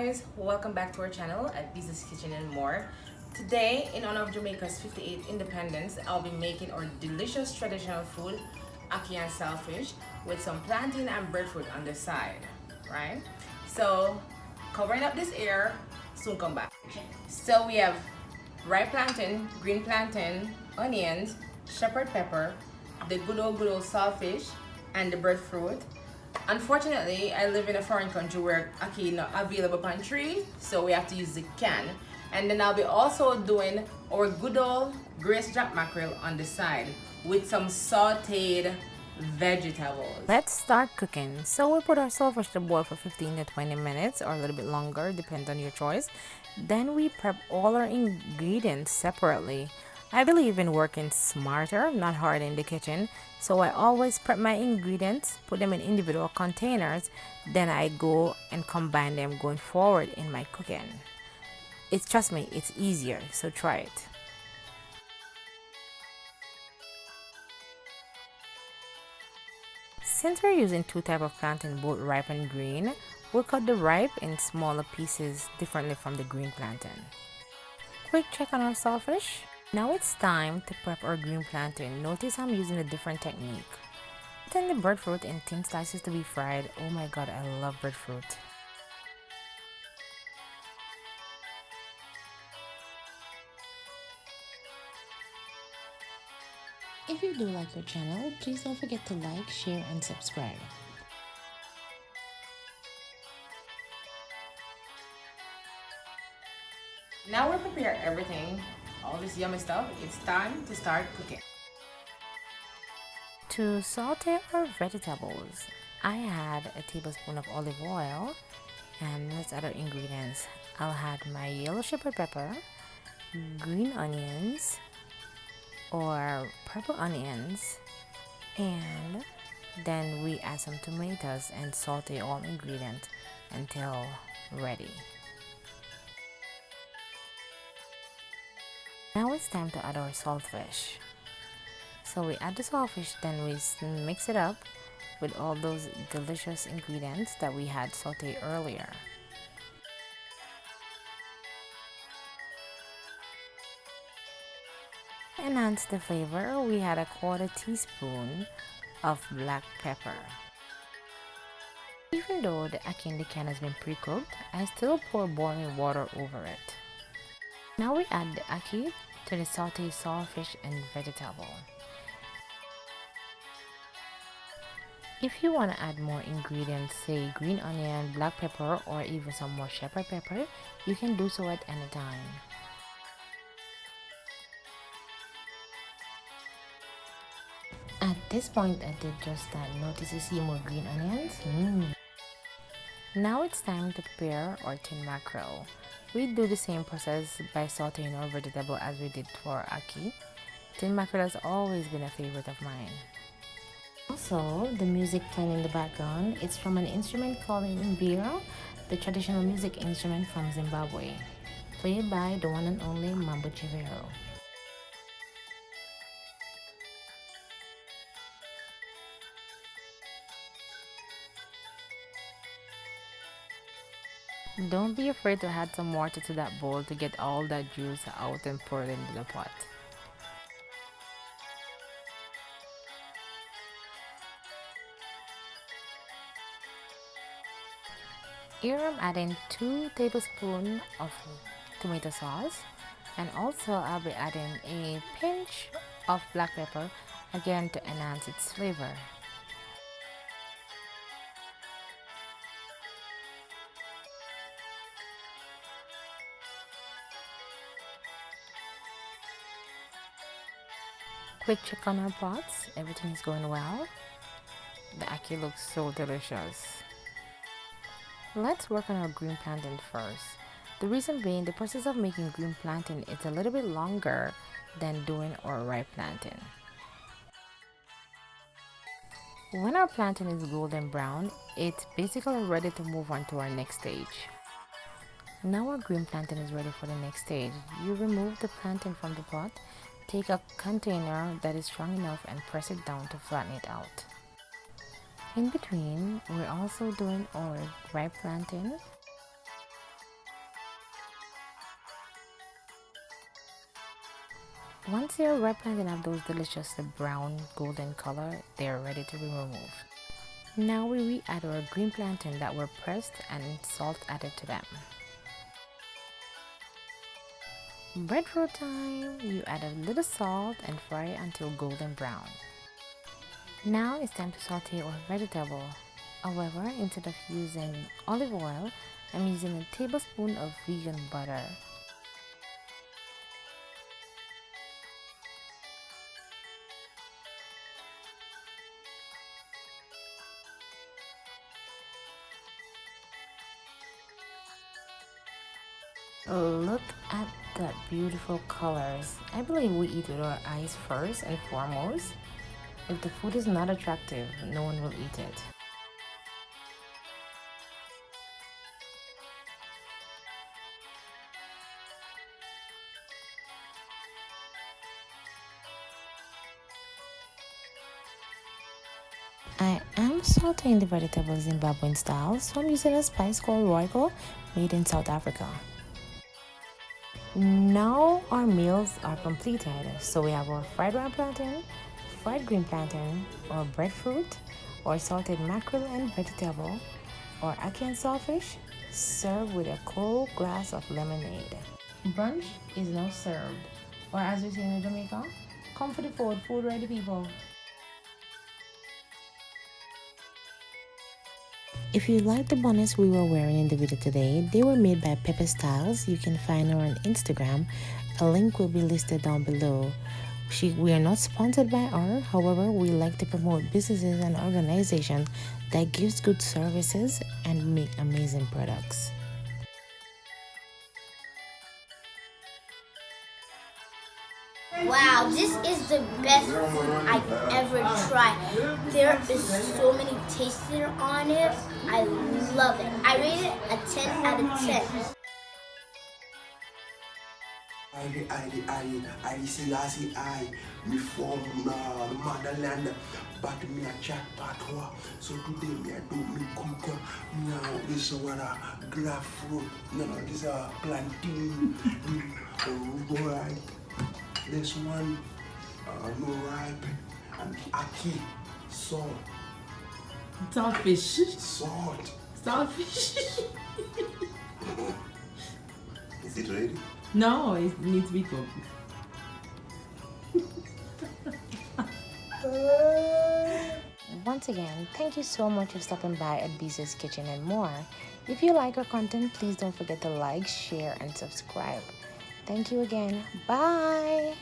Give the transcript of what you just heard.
guys, welcome back to our channel at Business Kitchen and More. Today, in honor of Jamaica's 58th independence, I'll be making our delicious traditional food, Ackee and Saltfish, with some plantain and breadfruit on the side, right? So, covering up this air, soon come back. So we have ripe plantain, green plantain, onions, shepherd pepper, the good old saltfish, and the breadfruit. Unfortunately, I live in a foreign country where ackee is not available on tree, so we have to use the can. And then I'll be also doing our good old grace drop mackerel on the side with some sautéed vegetables. Let's start cooking. So we put our saltfish to boil for 15 to 20 minutes or a little bit longer, depends on your choice. Then we prep all our ingredients separately. I believe in working smarter, not hard in the kitchen. So I always prep my ingredients, put them in individual containers, then I go and combine them going forward in my cooking. Trust me, it's easier, so try it. Since we're using two types of plantain, both ripe and green, we'll cut the ripe in smaller pieces differently from the green plantain. Quick check on our saltfish. Now it's time to prep our green plantain. Notice I'm using a different technique. Then the breadfruit in thin slices to be fried. Oh my god, I love breadfruit. If you do like our channel, please don't forget to like, share, and subscribe. Now we prepare everything, all this yummy stuff. It's time to start cooking. To saute our vegetables, I add a tablespoon of olive oil, and let's add our ingredients. I'll add my yellow shepherd pepper, green onions or purple onions, and then we add some tomatoes and saute all ingredients until ready. Now it's time to add our saltfish. So we add the saltfish, then we mix it up with all those delicious ingredients that we had sauteed earlier. To enhance the flavor, we add a quarter teaspoon of black pepper. Even though the ackee in the can has been pre-cooked, I still pour boiling water over it. Now we add the ackee to the sauteed saltfish and vegetable. If you want to add more ingredients, say green onion, black pepper, or even some more shepherd pepper, you can do so at any time. At this point, I did just that. Notice you see more green onions? Now it's time to prepare our tin mackerel. We do the same process by sauteing our vegetable as we did for ackee. Tin mackerel has always been a favorite of mine. Also, the music playing in the background, it's from an instrument called an mbira, the traditional music instrument from Zimbabwe, played by the one and only Mambo Chivero. Don't be afraid to add some water to that bowl to get all that juice out and pour it into the pot. Here I'm adding 2 tablespoons of tomato sauce, and also I'll be adding a pinch of black pepper, again to enhance its flavor. Quick check on our pots, everything is going well. The ackee looks so delicious. Let's work on our green plantain first. The reason being, the process of making green plantain is a little bit longer than doing our ripe plantain. When our plantain is golden brown, it's basically ready to move on to our next stage. Now our green plantain is ready for the next stage. You remove the plantain from the pot, take a container that is strong enough and press it down to flatten it out. In between, we're also doing our ripe plantain. Once your ripe plantain have those delicious brown golden color, they are ready to be removed. Now we re-add our green plantain that were pressed and salt added to them. Breadfruit time! You add a little salt and fry it until golden brown. Now it's time to saute our vegetable. However, instead of using olive oil, I'm using a tablespoon of vegan butter. Look at that beautiful colors. I believe we eat with our eyes first and foremost. If the food is not attractive, no one will eat it. I am sauteing the vegetables Zimbabwean style, so I'm using a spice called Royco, made in South Africa. Now our meals are completed, so we have our fried ripe plantain, fried green plantain, or breadfruit, or salted mackerel and vegetable, or Ackee and Saltfish, served with a cold glass of lemonade. Brunch is now served, or as we say in Jamaica, come for the food, food ready people. If you like the bonnets we were wearing in the video today, they were made by Pipistyles. You can find her on Instagram. A link will be listed down below. We are not sponsored by her, however, we like to promote businesses and organizations that gives good services and make amazing products. Wow, this is the best food I've ever tried. There is so many tastes on it. I love it. I rate it a 10 out of 10. I Selassie I me from the motherland, but me a chat patwa. So today me I do me cook now this one a grapefruit, this a plantain, right. This one no ripe and Ackee salt. Saltfish. Salt. Saltfish. Is it ready? No, it needs to be cooked. Once again, thank you so much for stopping by at Beezus Kitchen and More. If you like our content, please don't forget to like, share, and subscribe. Thank you again. Bye!